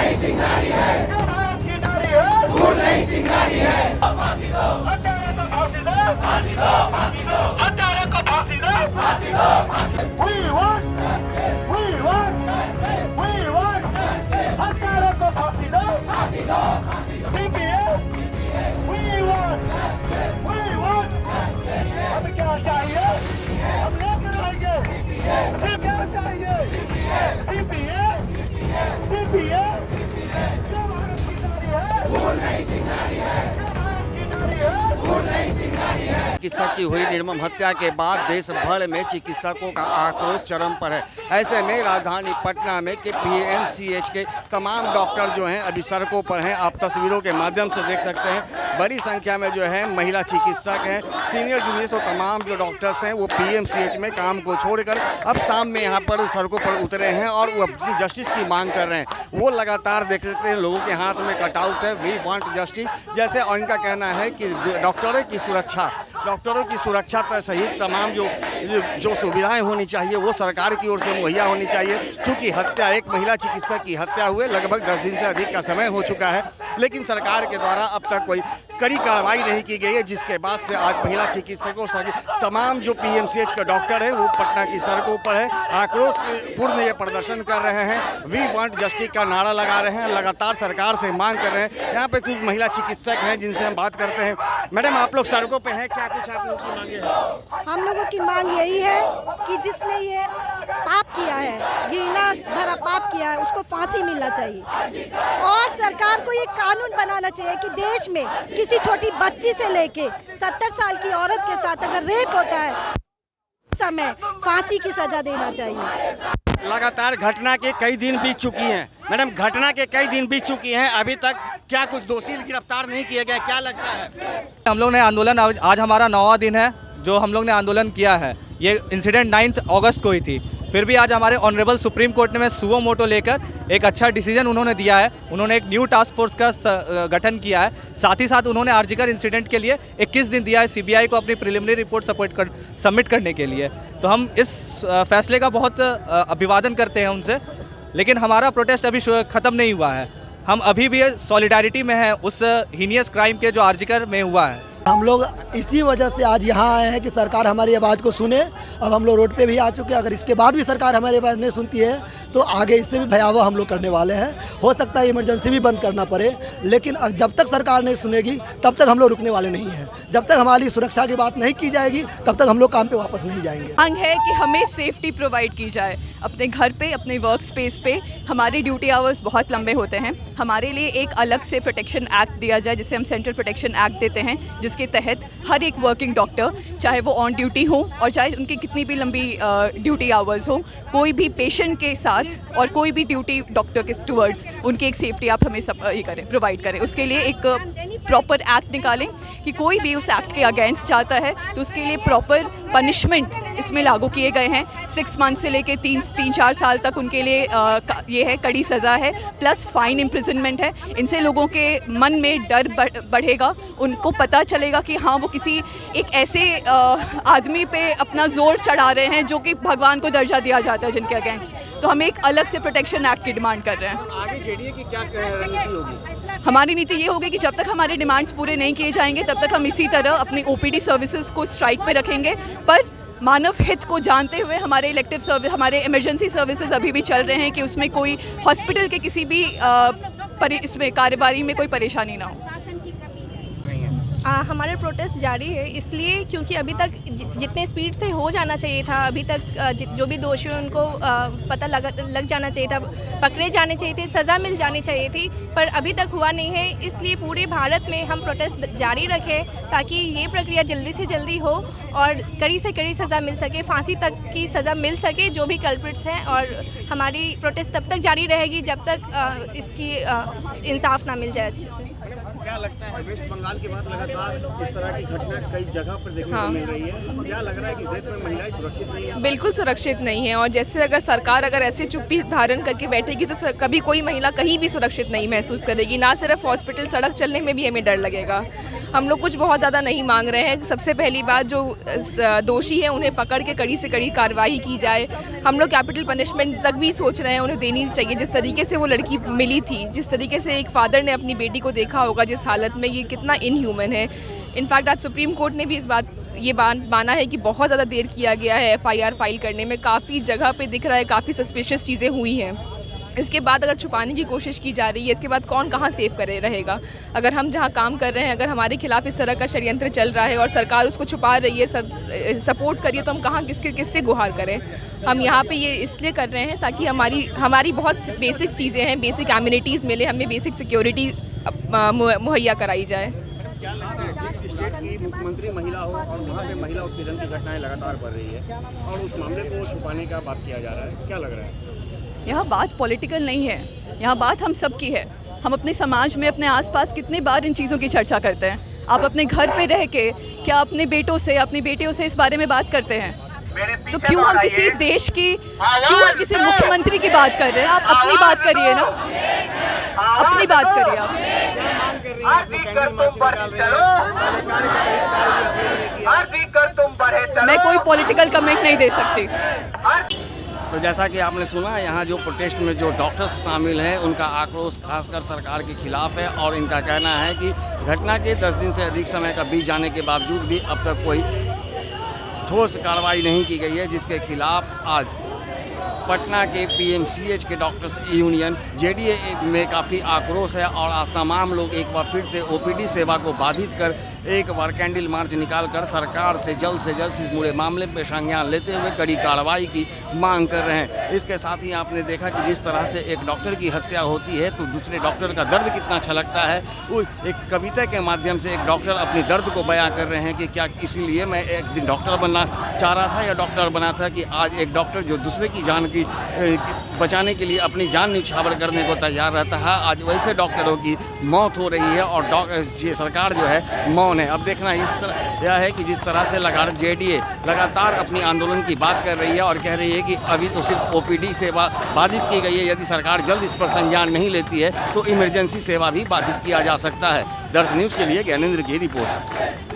नहीं चिंगारी है, भारत की नारी है, खून नहीं चिंगारी है। फांसी दो, हत्यारे को फांसी दो, फांसी दो, फांसी दो, हत्यारे को फांसी दो, फांसी दो, फांसी दो। We want justice, we want justice, we want justice, हत्यारे को फांसी दो, फांसी दो, फांसी दो। CPS, we want justice, we want justice। हमें क्या चाहिए? हम लेकर आएंगे। CPS, क्या चाहिए? CPS, CPS, CPS, CPS। जो भारत की नारी है, वो नहीं चिंगारी है, जो भारत की नारी है, वो नहीं चिंगारी है। चिकित्सक की हुई निर्मम हत्या के बाद देश भर में चिकित्सकों का आक्रोश चरम पर है। ऐसे में राजधानी पटना में के PMCH के तमाम डॉक्टर जो हैं अभी सड़कों पर हैं। आप तस्वीरों के माध्यम से देख सकते हैं बड़ी संख्या में जो है महिला चिकित्सक हैं, सीनियर जूनियर और तमाम जो डॉक्टर्स हैं वो PMCH में काम को छोड़कर अब शाम में यहाँ पर सड़कों पर उतरे हैं और वो अपनी जस्टिस की मांग कर रहे हैं। वो लगातार देख सकते हैं लोगों के हाथ में कटआउट है, वी वांट जस्टिस जैसे, और इनका कहना है कि डॉक्टरों की सुरक्षा सहित तमाम जो सुविधाएं होनी चाहिए वो सरकार की ओर से मुहैया होनी चाहिए। चूँकि हत्या, एक महिला चिकित्सक की हत्या हुए लगभग 10 दिन से अधिक का समय हो चुका है, लेकिन सरकार के द्वारा अब तक कोई कड़ी कार्रवाई नहीं की गई है, जिसके बाद से आज महिला चिकित्सकों तमाम जो PMCH के डॉक्टर हैं वो पटना की सड़कों पर है, आक्रोश पूर्ण ये प्रदर्शन कर रहे हैं, वी वांट जस्टिस का नारा लगा रहे हैं, लगातार सरकार से मांग कर रहे हैं। यहाँ पे कुछ महिला चिकित्सक हैं जिनसे हम बात करते हैं। मैडम, आप लोग सड़कों पे हैं, क्या कुछ आप लोगों की मांगे हैं? हम लोगों की मांग यही है कि जिसने ये पाप किया है, घृणा भरा पाप किया है, उसको फांसी मिलना चाहिए और सरकार को ये कानून बनाना चाहिए कि देश में किसी छोटी बच्ची से लेके 70 साल की औरत के साथ अगर रेप होता है समय फांसी की सजा देना चाहिए। लगातार घटना के कई दिन बीत चुकी हैं। मैडम, घटना के कई दिन बीत चुकी हैं, अभी तक क्या कुछ दोषी गिरफ्तार नहीं किए गए, क्या लगता है? हम लोग ने आंदोलन, आज हमारा 9वां दिन है जो हम लोग ने आंदोलन किया है। ये इंसिडेंट 9 अगस्त को ही थी, फिर भी आज हमारे ऑनरेबल सुप्रीम कोर्ट ने सुओ मोटो लेकर एक अच्छा डिसीजन उन्होंने दिया है। उन्होंने एक न्यू टास्क फोर्स का गठन किया है, साथ ही साथ उन्होंने आरजीकर इंसिडेंट के लिए 21 दिन दिया है CBI को अपनी प्रिलिमिनरी रिपोर्ट सबमिट करने के लिए। तो हम इस फैसले का बहुत अभिवादन करते हैं उनसे, लेकिन हमारा प्रोटेस्ट अभी ख़त्म नहीं हुआ है। हम अभी भी सॉलिडारिटी में हैं उस हीनियस क्राइम के जो आरजीकर में हुआ है। हम लोग इसी वजह से आज यहाँ आए हैं कि सरकार हमारी आवाज़ को सुने। अब हम लोग रोड पे भी आ चुके हैं, अगर इसके बाद भी सरकार हमारी आवाज़ नहीं सुनती है तो आगे इससे भी भयावह हम लोग करने वाले हैं। हो सकता है इमरजेंसी भी बंद करना पड़े, लेकिन जब तक सरकार नहीं सुनेगी तब तक हम लोग रुकने वाले नहीं हैं। जब तक हमारी सुरक्षा की बात नहीं की जाएगी तब तक हम लोग काम पे वापस नहीं जाएंगे। मांग है कि हमें सेफ्टी प्रोवाइड की जाए अपने घर पे, अपने वर्क स्पेस पे। हमारे ड्यूटी आवर्स बहुत लंबे होते हैं, हमारे लिए एक अलग से प्रोटेक्शन एक्ट दिया जाए जिसे हम सेंट्रल प्रोटेक्शन एक्ट देते हैं, जिसके तहत हर एक वर्किंग डॉक्टर, चाहे वो ऑन ड्यूटी हो और चाहे उनकी कितनी भी लंबी ड्यूटी आवर्स हो, कोई भी पेशेंट के साथ और कोई भी ड्यूटी डॉक्टर के टुवर्ड्स उनकी एक सेफ्टी आप हमें सब ये करें, प्रोवाइड करें। उसके लिए एक प्रॉपर एक्ट निकालें कि कोई भी उस एक्ट के अगेंस्ट जाता है तो उसके लिए प्रॉपर पनिशमेंट इसमें लागू किए गए हैं। 6 मंथ से लेके 3-4 साल तक उनके लिए ये है, कड़ी सज़ा है, प्लस फाइन इम्प्रिजनमेंट है। इनसे लोगों के मन में डर बढ़ेगा, उनको पता चलेगा कि हाँ वो किसी एक ऐसे आदमी पे अपना जोर चढ़ा रहे हैं जो कि भगवान को दर्जा दिया जाता है जिनके अगेंस्ट। तो हम एक अलग से प्रोटेक्शन एक्ट की डिमांड कर रहे हैं। आगे जेडीए की क्या नीति होगी? हमारी नीति ये होगी कि जब तक हमारे डिमांड्स पूरे नहीं किए जाएंगे तब तक हम इसी तरह अपनी OPD सर्विसेज को स्ट्राइक पे रखेंगे, पर मानव हित को जानते हुए हमारे इलेक्टिव सर्विस, हमारे इमरजेंसी सर्विसेज अभी भी चल रहे हैं कि उसमें कोई हॉस्पिटल के किसी भी इसमें कार्यवाही में कोई परेशानी ना हो। हमारे प्रोटेस्ट जारी है इसलिए क्योंकि अभी तक जितने स्पीड से हो जाना चाहिए था, अभी तक जो भी दोषी हैं उनको पता लग जाना चाहिए था, पकड़े जाने चाहिए थे, सज़ा मिल जानी चाहिए थी, पर अभी तक हुआ नहीं है। इसलिए पूरे भारत में हम प्रोटेस्ट जारी रखें ताकि ये प्रक्रिया जल्दी से जल्दी हो और कड़ी से कड़ी सज़ा मिल सके, फांसी तक की सज़ा मिल सके जो भी कल्प्रिट्स हैं। और हमारी प्रोटेस्ट तब तक जारी रहेगी जब तक इसकी इंसाफ ना मिल जाए अच्छे से। क्या लगता है वेस्ट बंगाल के बाद लगातार इस तरह की घटना कई जगह पर देखने को हाँ। मिल रही है, क्या लग रहा है कि देश में महिलाएं सुरक्षित नहीं है? बिल्कुल सुरक्षित नहीं है, और जैसे अगर सरकार अगर ऐसे चुप्पी धारण करके बैठेगी तो कभी कोई महिला कहीं भी सुरक्षित नहीं महसूस करेगी। ना सिर्फ हॉस्पिटल, सड़क चलने में भी हमें डर लगेगा। हम लोग कुछ बहुत ज़्यादा नहीं मांग रहे हैं। सबसे पहली बात, जो दोषी है उन्हें पकड़ के कड़ी से कड़ी कार्रवाई की जाए। हम लोग कैपिटल पनिशमेंट तक भी सोच रहे हैं, उन्हें देनी चाहिए। जिस तरीके से वो लड़की मिली थी, जिस तरीके से एक फादर ने अपनी बेटी को देखा होगा जिस हालत में, ये कितना इनह्यूमन है। इनफैक्ट आज सुप्रीम कोर्ट ने भी ये माना है कि बहुत ज़्यादा देर किया गया है FIR फाइल करने में। काफ़ी जगह पे दिख रहा है काफ़ी सस्पिशियस चीज़ें हुई हैं। इसके बाद अगर छुपाने की कोशिश की जा रही है, इसके बाद कौन कहाँ सेव करे रहेगा? अगर हम जहाँ काम कर रहे हैं, अगर हमारे खिलाफ इस तरह का षड्यंत्र चल रहा है और सरकार उसको छुपा रही है, सपोर्ट करिए, तो हम कहाँ किससे गुहार करें? हम यहाँ पे ये इसलिए कर रहे हैं ताकि हमारी बहुत बेसिक चीज़ें हैं, बेसिक एमिनिटीज़ मिले, हमें बेसिक सिक्योरिटी मुहैया कराई जाए। क्या लगता है जिस स्टेट की मुख्यमंत्री महिला हो और वहाँ पे महिला उत्पीड़न की घटनाएं लगातार बढ़ रही है और उस मामले को छुपाने का बात किया जा रहा है, क्या लग रहा है? यहाँ बात पॉलिटिकल नहीं है, यहाँ बात हम सब की है। हम अपने समाज में, अपने आसपास कितनी बार इन चीज़ों की चर्चा करते हैं। आप अपने घर पे रह के क्या अपने बेटों से, अपनी बेटियों से इस बारे में बात करते हैं? तो क्यों हम किसी देश की, क्यों हम किसी मुख्यमंत्री की बात कर रहे हैं? आप अपनी बात करिए ना, अपनी बात करिए आप। मैं कोई पॉलिटिकल कमेंट नहीं दे सकती। तो जैसा कि आपने सुना, यहाँ जो प्रोटेस्ट में जो डॉक्टर्स शामिल हैं उनका आक्रोश खासकर सरकार के खिलाफ है और इनका कहना है कि घटना के 10 दिन से अधिक समय का बीत जाने के बावजूद भी अब तक कोई ठोस कार्रवाई नहीं की गई है, जिसके खिलाफ आज पटना के PMCH के डॉक्टर्स यूनियन JDA में काफ़ी आक्रोश है और आज तमाम लोग एक बार फिर से OPD सेवा को बाधित कर एक बार कैंडल मार्च निकालकर सरकार से जल्द इस पूरे मामले पर संज्ञान लेते हुए कड़ी कार्रवाई की मांग कर रहे हैं। इसके साथ ही आपने देखा कि जिस तरह से एक डॉक्टर की हत्या होती है तो दूसरे डॉक्टर का दर्द कितना छलकता है। वो एक कविता के माध्यम से एक डॉक्टर अपनी दर्द को बयां कर रहे हैं कि क्या इसीलिए मैं एक दिन डॉक्टर बनना चाह रहा था या डॉक्टर बना था कि आज एक डॉक्टर जो दूसरे की जान की बचाने के लिए अपनी जान न्यौछावर करने को तैयार रहता है, आज वैसे डॉक्टरों की मौत हो रही है और सरकार जो है मौन है। अब देखना इस तरह यह है कि जिस तरह से JDA लगातार अपनी आंदोलन की बात कर रही है और कह रही है कि अभी तो सिर्फ OPD सेवा बाधित की गई है, यदि सरकार जल्द इस पर संज्ञान नहीं लेती है तो इमरजेंसी सेवा भी बाधित किया जा सकता है। दर्श न्यूज़ के लिए ज्ञानेंद्र की रिपोर्ट।